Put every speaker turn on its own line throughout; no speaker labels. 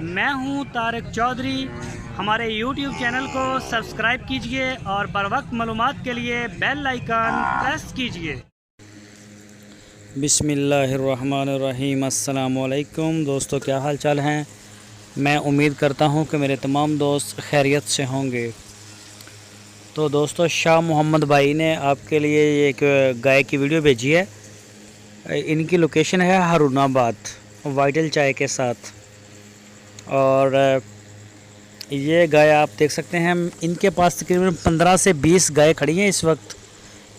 मैं हूं तारिक चौधरी। हमारे YouTube चैनल को सब्सक्राइब कीजिए और बर वक्त मालूमात के लिए बेल आइकन प्रेस कीजिए।
बिस्मिल्लाहिर्रहमानिर्रहीम। अस्सलाम वालेकुम दोस्तों, क्या हाल चाल हैं। मैं उम्मीद करता हूं कि मेरे तमाम दोस्त खैरियत से होंगे। तो दोस्तों, शाह मोहम्मद भाई ने आपके लिए एक गाय की वीडियो भेजी है। इनकी लोकेशन है हारूनाबाद, वाइटल चाय के साथ। और ये गाय आप देख सकते हैं, इनके पास तकरीबन 15 से 20 गाय खड़ी हैं इस वक्त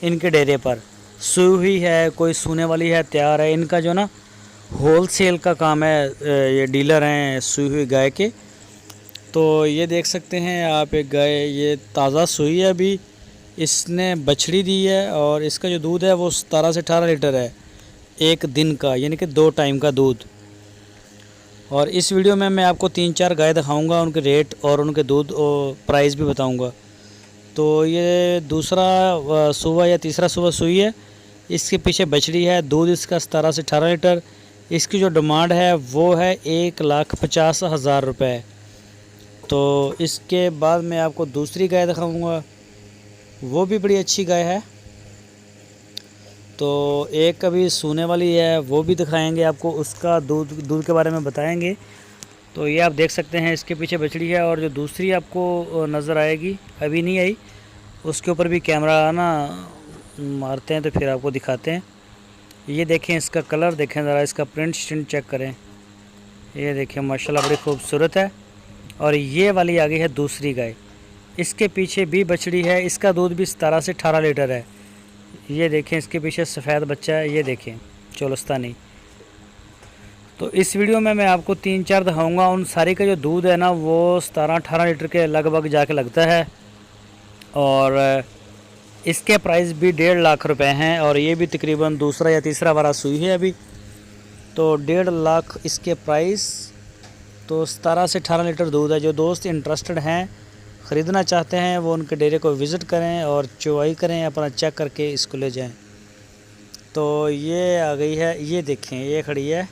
इनके डेरे पर। सूई हुई है, कोई सूने वाली है, तैयार है। इनका जो ना होल सेल का काम है, ये डीलर हैं सूई हुई गाय के। तो ये देख सकते हैं आप, एक गाय ये ताज़ा सूई है, अभी इसने बछड़ी दी है और इसका जो दूध है वो 17 से 18 लीटर है एक दिन का, यानी कि 2 टाइम का दूध। और इस वीडियो में मैं आपको 3-4 गाय दिखाऊंगा, उनके रेट और उनके दूध और प्राइस भी बताऊंगा। तो ये दूसरा सुबह या तीसरा सुबह सूई है, इसके पीछे बछड़ी है। दूध इसका 17 से 18 लीटर। इसकी जो डिमांड है वो है 1,50,000 रुपये। तो इसके बाद मैं आपको दूसरी गाय दिखाऊंगा, वो भी बड़ी अच्छी गाय है। तो एक अभी सूने वाली है, वो भी दिखाएंगे आपको, उसका दूध के बारे में बताएंगे। तो ये आप देख सकते हैं, इसके पीछे बछड़ी है। और जो दूसरी आपको नज़र आएगी, अभी नहीं आई, उसके ऊपर भी कैमरा ना मारते हैं तो फिर आपको दिखाते हैं। ये देखें, इसका कलर देखें ज़रा, इसका प्रिंट शिंट चेक करें। ये देखें, माशाल्लाह बड़ी खूबसूरत है। और ये वाली आ गई है दूसरी गाय, इसके पीछे भी बछड़ी है। इसका दूध भी 17 से 18 लीटर है। ये देखें, इसके पीछे सफ़ेद बच्चा है, ये देखें चोलस्तानी। तो इस वीडियो में मैं आपको 3-4 दिखाऊंगा। उन सारी का जो दूध है ना वो 17-18 लीटर के लगभग जाके लगता है। और इसके प्राइस भी 1.5 लाख रुपए हैं। और ये भी तकरीबन दूसरा या तीसरा बार सूई है अभी। तो 1.5 लाख इसके प्राइस। तो 17 से 18 लीटर दूध है। जो दोस्त इंटरेस्टेड हैं, ख़रीदना चाहते हैं, वो उनके डेरे को विज़िट करें और चुवाई करें, अपना चेक करके इसको ले जाएं। तो ये आ गई है, ये देखें, ये खड़ी है,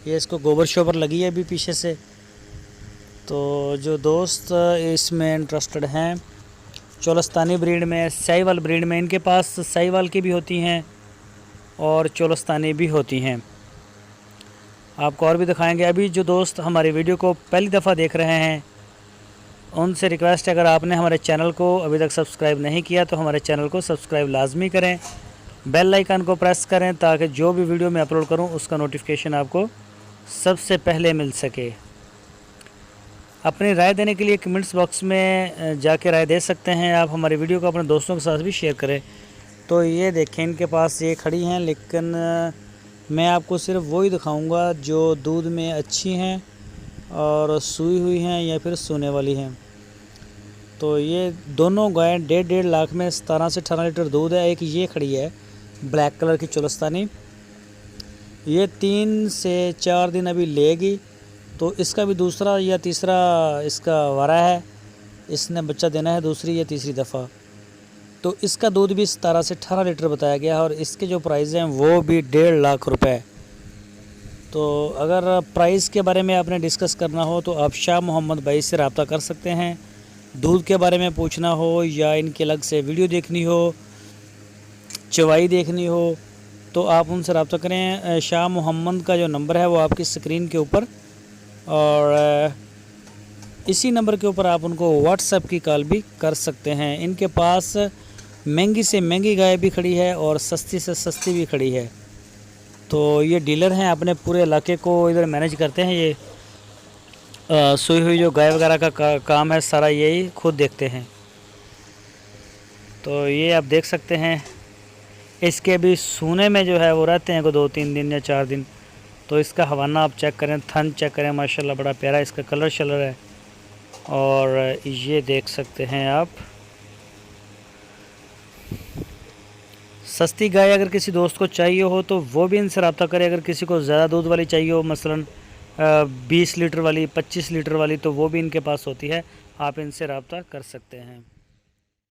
ये इसको गोबर शोबर लगी है अभी पीछे से। तो जो दोस्त इसमें इंटरेस्टेड हैं, चोलस्तानी ब्रीड में, साहिवाल ब्रीड में, इनके पास साहिवाल की भी होती हैं और चोलस्तानी भी होती हैं। आपको और भी दिखाएंगे। अभी जो दोस्त हमारी वीडियो को पहली दफ़ा देख रहे हैं, उनसे रिक्वेस्ट है, अगर आपने हमारे चैनल को अभी तक सब्सक्राइब नहीं किया तो हमारे चैनल को सब्सक्राइब लाजमी करें, बेल आइकन को प्रेस करें, ताकि जो भी वीडियो मैं अपलोड करूं उसका नोटिफिकेशन आपको सबसे पहले मिल सके। अपनी राय देने के लिए कमेंट्स बॉक्स में जाके राय दे सकते हैं आप। हमारी वीडियो को अपने दोस्तों के साथ भी शेयर करें। तो ये देखें, इनके पास ये खड़ी हैं, लेकिन मैं आपको सिर्फ वही दिखाऊँगा जो दूध में अच्छी हैं और सूई हुई हैं या फिर सूने वाली हैं। तो ये दोनों गाय 1.5 लाख में 17 से 18 लीटर दूध है। एक ये खड़ी है ब्लैक कलर की चोलस्तानी, ये 3 से 4 दिन अभी लेगी। तो इसका भी दूसरा या तीसरा इसका वारा है, इसने बच्चा देना है दूसरी या तीसरी दफ़ा। तो इसका दूध भी 17 से 18 लीटर बताया गया है। और इसके जो प्राइस हैं वो भी 1.5 लाख रुपए। तो अगर प्राइस के बारे में आपने डिस्कस करना हो तो आप शाह मोहम्मद भाई से रब्ता कर सकते हैं। दूध के बारे में पूछना हो या इनके अलग से वीडियो देखनी हो, चवाई देखनी हो, तो आप उनसे रब्ता करें। शाह मोहम्मद का जो नंबर है वो आपकी स्क्रीन के ऊपर, और इसी नंबर के ऊपर आप उनको व्हाट्सएप की कॉल भी कर सकते हैं। इनके पास महंगी से महंगी गाय भी खड़ी है और सस्ती से सस्ती भी खड़ी है। तो ये डीलर हैं, अपने पूरे इलाके को इधर मैनेज करते हैं। ये सोई हुई जो गाय वगैरह का काम है सारा यही खुद देखते हैं। तो ये आप देख सकते हैं, इसके भी सूने में जो है वो रहते हैं को 2-3 दिन या 4 दिन। तो इसका हवाना आप चेक करें, थन चेक करें, माशाल्लाह बड़ा प्यारा इसका कलर शलर है। और ये देख सकते हैं आप, सस्ती गाय अगर किसी दोस्त को चाहिए हो तो वो भी इनसे रब्ता करें। अगर किसी को ज़्यादा दूध वाली चाहिए हो, मसलन 20 लीटर वाली, 25 लीटर वाली, तो वो भी इनके पास होती है, आप इनसे रब्ता कर सकते हैं।